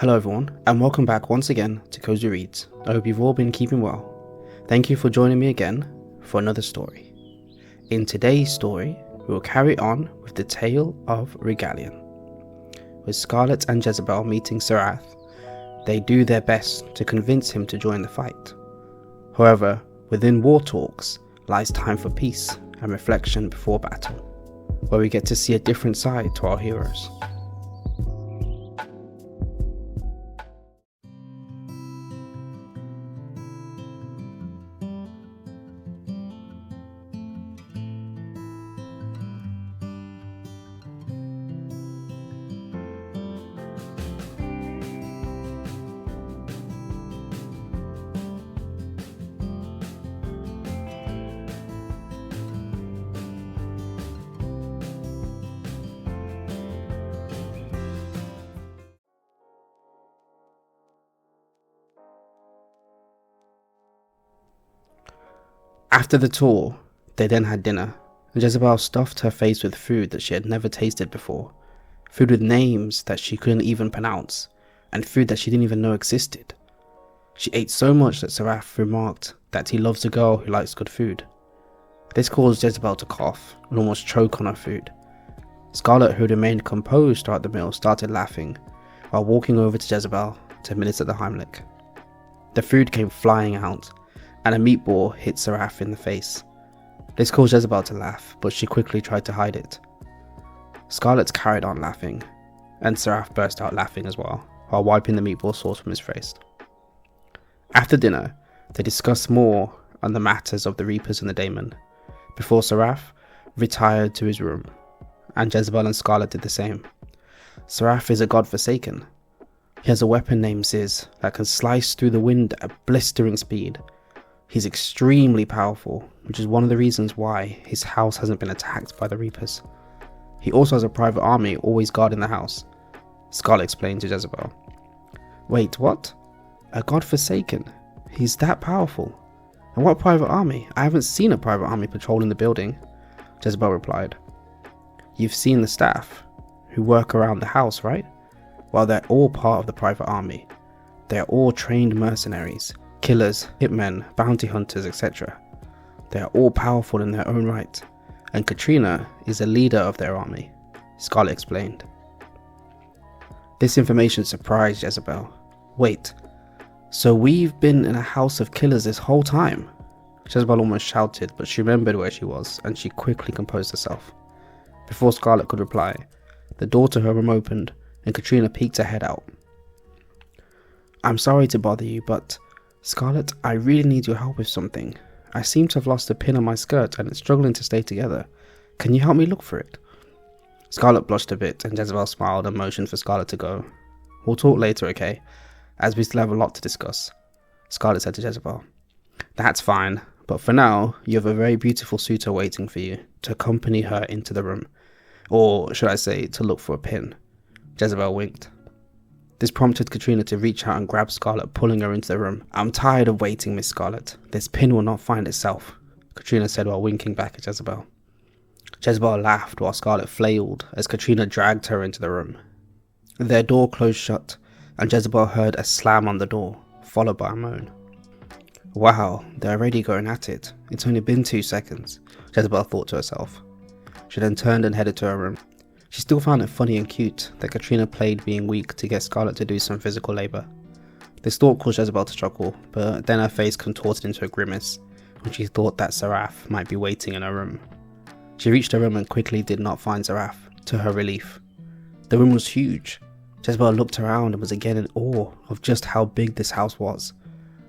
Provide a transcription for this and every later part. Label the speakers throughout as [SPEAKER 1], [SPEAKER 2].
[SPEAKER 1] Hello everyone, and welcome back once again to Cozy Reads. I hope you've all been keeping well. Thank you for joining me again for another story. In today's story, we will carry on with the tale of Regalion. With Scarlett and Jezebel meeting Seraph, they do their best to convince him to join the fight. However, within war talks lies time for peace and reflection before battle, where we get to see a different side to our heroes. After the tour, they then had dinner, and Jezebel stuffed her face with food that she had never tasted before, food with names that she couldn't even pronounce, and food that she didn't even know existed. She ate so much that Seraph remarked that he loves a girl who likes good food. This caused Jezebel to cough and almost choke on her food. Scarlett, who remained composed throughout the meal, started laughing, while walking over to Jezebel to administer the Heimlich. The food came flying out, and a meatball hit Seraph in the face. This caused Jezebel to laugh, but she quickly tried to hide it. Scarlett carried on laughing, and Seraph burst out laughing as well, while wiping the meatball sauce from his face. After dinner, they discussed more on the matters of the Reapers and the Daemon, before Seraph retired to his room, and Jezebel and Scarlett did the same. Seraph is a god-forsaken. He has a weapon named Ziz that can slice through the wind at blistering speed. He's extremely powerful, which is one of the reasons why his house hasn't been attacked by the Reapers. He also has a private army always guarding the house. Scarlett explained to Jezebel. Wait, what? A god-forsaken? He's that powerful? And what private army? I haven't seen a private army patrolling the building, Jezebel replied. You've seen the staff, who work around the house, right? Well, they're all part of the private army. They're all trained mercenaries. Killers, hitmen, bounty hunters, etc. They are all powerful in their own right, and Katrina is a leader of their army, Scarlett explained. This information surprised Jezebel. Wait, so we've been in a house of killers this whole time? Jezebel almost shouted, but she remembered where she was, and she quickly composed herself. Before Scarlett could reply, the door to her room opened, and Katrina peeked her head out. I'm sorry to bother you, but Scarlett, I really need your help with something. I seem to have lost a pin on my skirt and it's struggling to stay together. Can you help me look for it? Scarlett blushed a bit and Jezebel smiled and motioned for Scarlett to go. We'll talk later, okay? As we still have a lot to discuss, Scarlett said to Jezebel. That's fine, but for now, you have a very beautiful suitor waiting for you to accompany her into the room. Or should I say, to look for a pin. Jezebel winked. This prompted Katrina to reach out and grab Scarlett, pulling her into the room. I'm tired of waiting, Miss Scarlett. This pin will not find itself, Katrina said while winking back at Jezebel. Jezebel laughed while Scarlett flailed as Katrina dragged her into the room. Their door closed shut, and Jezebel heard a slam on the door, followed by a moan. Wow, they're already going at it. It's only been 2 seconds, Jezebel thought to herself. She then turned and headed to her room. She still found it funny and cute that Katrina played being weak to get Scarlett to do some physical labour. This thought caused Jezebel to chuckle, but then her face contorted into a grimace when she thought that Seraph might be waiting in her room. She reached her room and quickly did not find Seraph, to her relief. The room was huge. Jezebel looked around and was again in awe of just how big this house was.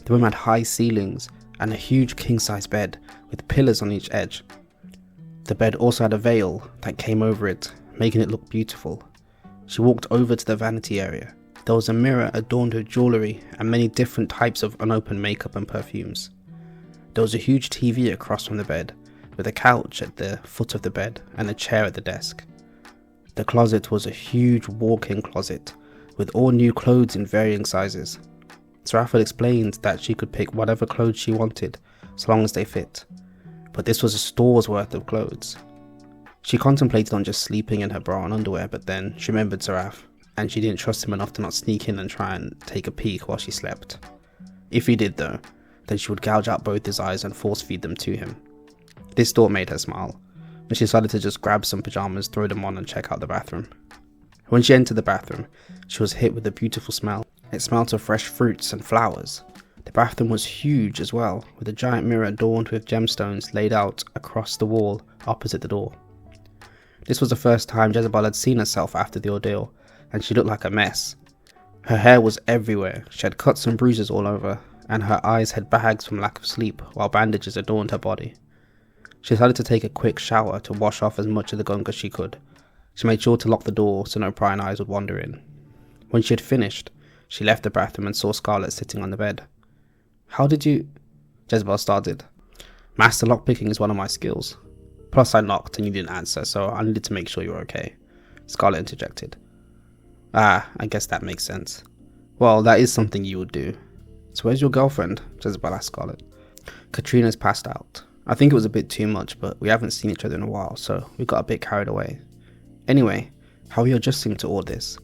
[SPEAKER 1] The room had high ceilings and a huge king-size bed with pillars on each edge. The bed also had a veil that came over it, making it look beautiful. She walked over to the vanity area. There was a mirror adorned with jewellery and many different types of unopened makeup and perfumes. There was a huge TV across from the bed, with a couch at the foot of the bed and a chair at the desk. The closet was a huge walk-in closet, with all new clothes in varying sizes. Seraph had explained that she could pick whatever clothes she wanted, so long as they fit. But this was a store's worth of clothes. She contemplated on just sleeping in her bra and underwear, but then she remembered Seraph, and she didn't trust him enough to not sneak in and try and take a peek while she slept. If he did though, then she would gouge out both his eyes and force feed them to him. This thought made her smile, and she decided to just grab some pajamas, throw them on and check out the bathroom. When she entered the bathroom, she was hit with a beautiful smell. It smelled of fresh fruits and flowers. The bathroom was huge as well, with a giant mirror adorned with gemstones laid out across the wall opposite the door. This was the first time Jezebel had seen herself after the ordeal, and she looked like a mess. Her hair was everywhere, she had cuts and bruises all over, and her eyes had bags from lack of sleep, while bandages adorned her body. She decided to take a quick shower to wash off as much of the gunk as she could. She made sure to lock the door so no prying eyes would wander in. When she had finished, she left the bathroom and saw Scarlett sitting on the bed. "How did you..." Jezebel started. "Master lockpicking is one of my skills. Plus I knocked and you didn't answer, so I needed to make sure you were okay," Scarlett interjected. "Ah, I guess that makes sense. Well, that is something you would do. So where's your girlfriend?" Jezebel asked Scarlett. "Katrina's passed out. I think it was a bit too much, but we haven't seen each other in a while, so we got a bit carried away. Anyway, how are you adjusting to all this?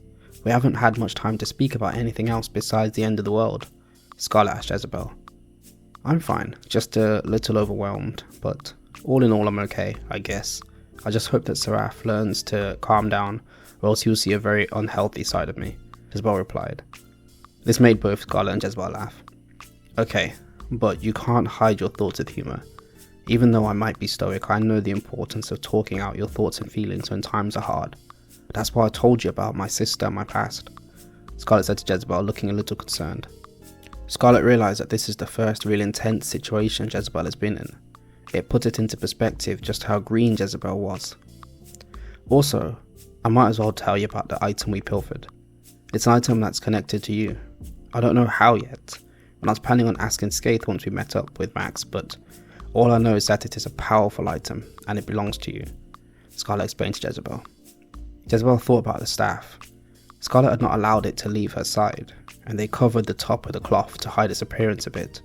[SPEAKER 1] We haven't had much time to speak about anything else besides the end of the world," Scarlett asked Jezebel. "I'm fine, just a little overwhelmed, but all in all I'm okay, I guess. I just hope that Seraph learns to calm down, or else he will see a very unhealthy side of me," Jezebel replied. This made both Scarlett and Jezebel laugh. "Okay, but you can't hide your thoughts with humour. Even though I might be stoic, I know the importance of talking out your thoughts and feelings when times are hard. That's why I told you about my sister and my past," Scarlett said to Jezebel, looking a little concerned. Scarlett realised that this is the first real intense situation Jezebel has been in. It put it into perspective just how green Jezebel was. "Also, I might as well tell you about the item we pilfered. It's an item that's connected to you. I don't know how yet, and I was planning on asking Skaith once we met up with Max, but all I know is that it is a powerful item, and it belongs to you," Scarlett explained to Jezebel. Jezebel thought about the staff. Scarlett had not allowed it to leave her side, and they covered the top with a cloth to hide its appearance a bit.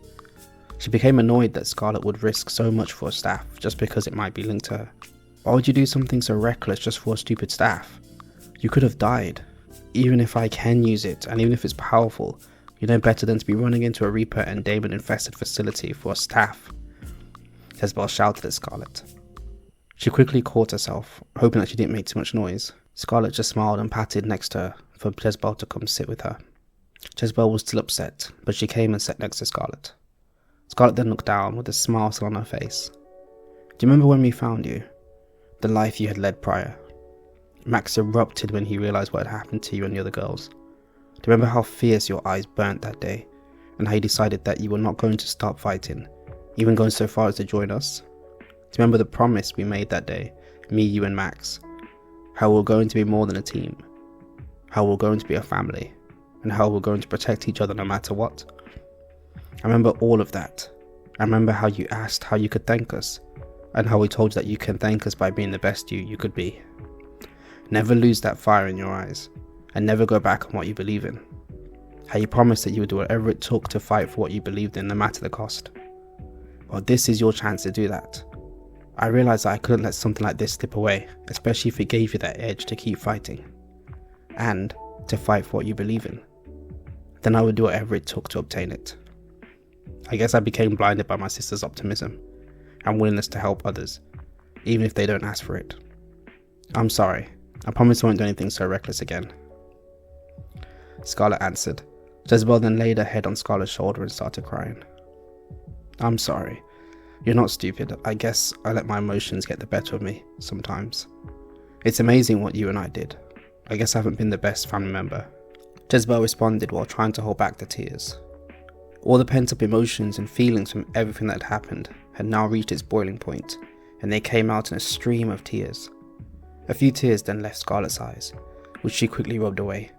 [SPEAKER 1] She became annoyed that Scarlett would risk so much for a staff just because it might be linked to her. Why would you do something so reckless just for a stupid staff? You could have died. Even if I can use it, and even if it's powerful, you know better than to be running into a Reaper and Demon infested facility for a staff," Jezebel shouted at Scarlett. She quickly caught herself, hoping that she didn't make too much noise. Scarlett just smiled and patted next to her for Jezebel to come sit with her. Jezebel was still upset, but she came and sat next to Scarlett. Scarlett then looked down with a smile still on her face. "Do you remember when we found you? The life you had led prior? Max erupted when he realised what had happened to you and the other girls. Do you remember how fierce your eyes burnt that day, and how you decided that you were not going to stop fighting, even going so far as to join us? Do you remember the promise we made that day, me, you and Max? How we were going to be more than a team, how we were going to be a family, and how we were going to protect each other no matter what? I remember all of that. I remember how you asked how you could thank us, and how we told you that you can thank us by being the best you could be. Never lose that fire in your eyes, and never go back on what you believe in. How you promised that you would do whatever it took to fight for what you believed in, no matter the cost. Well, this is your chance to do that. I realised that I couldn't let something like this slip away, especially if it gave you that edge to keep fighting, and to fight for what you believe in. Then I would do whatever it took to obtain it. I guess I became blinded by my sister's optimism and willingness to help others, even if they don't ask for it. I'm sorry. I promise I won't do anything so reckless again," Scarlett answered. Jezebel then laid her head on Scarlett's shoulder and started crying. "I'm sorry. You're not stupid. I guess I let my emotions get the better of me sometimes. It's amazing what you and I did. I guess I haven't been the best family member," Jezebel responded while trying to hold back the tears. All the pent-up emotions and feelings from everything that had happened had now reached its boiling point, and they came out in a stream of tears. A few tears then left Scarlett's eyes, which she quickly rubbed away.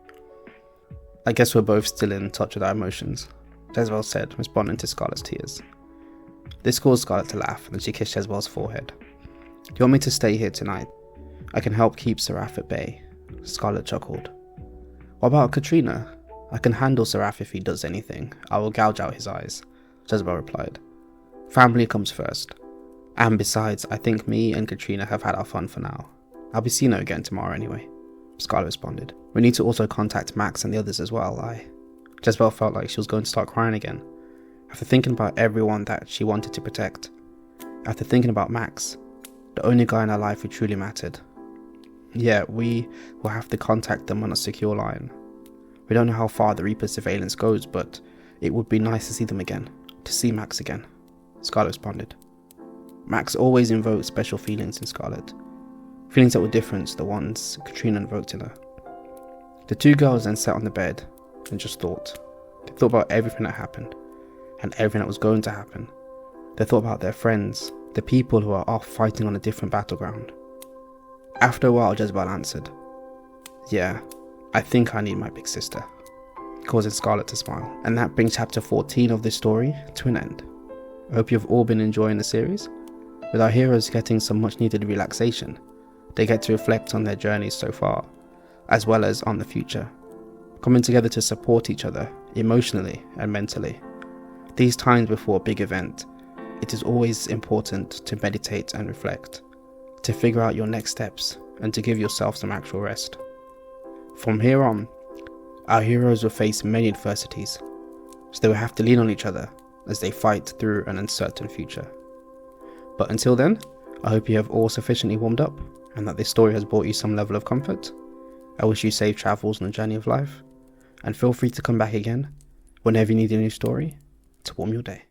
[SPEAKER 1] "I guess we're both still in touch with our emotions," Jezebel said, responding to Scarlett's tears. This caused Scarlett to laugh, and she kissed Jezebel's forehead. "Do you want me to stay here tonight? I can help keep Seraph at bay," Scarlett chuckled. "What about Katrina? I can handle Seraph if he does anything. I will gouge out his eyes," Jezebel replied. "Family comes first. And besides, I think me and Katrina have had our fun for now. I'll be seeing her again tomorrow anyway." Scarlett responded. We need to also contact Max and the others as well. Jezebel felt like she was going to start crying again. After thinking about everyone that she wanted to protect. After thinking about Max, the only guy in her life who truly mattered. Yeah, we will have to contact them on a secure line. We don't know how far the Reaper's surveillance goes, but it would be nice to see them again. To see Max again. Scarlett responded. Max always invoked special feelings in Scarlett. Feelings that were different to the ones Katrina invoked in her. The two girls then sat on the bed and just thought. They thought about everything that happened, and everything that was going to happen. They thought about their friends, the people who are off fighting on a different battleground. After a while, Jezebel answered, "Yeah, I think I need my big sister," causing Scarlett to smile. And that brings chapter 14 of this story to an end. I hope you've all been enjoying the series. With our heroes getting some much needed relaxation, they get to reflect on their journeys so far, as well as on the future, coming together to support each other emotionally and mentally. These times before a big event, it is always important to meditate and reflect, to figure out your next steps and to give yourself some actual rest. From here on, our heroes will face many adversities, so they will have to lean on each other as they fight through an uncertain future. But until then, I hope you have all sufficiently warmed up and that this story has brought you some level of comfort. I wish you safe travels on the journey of life, and feel free to come back again whenever you need a new story to warm your day.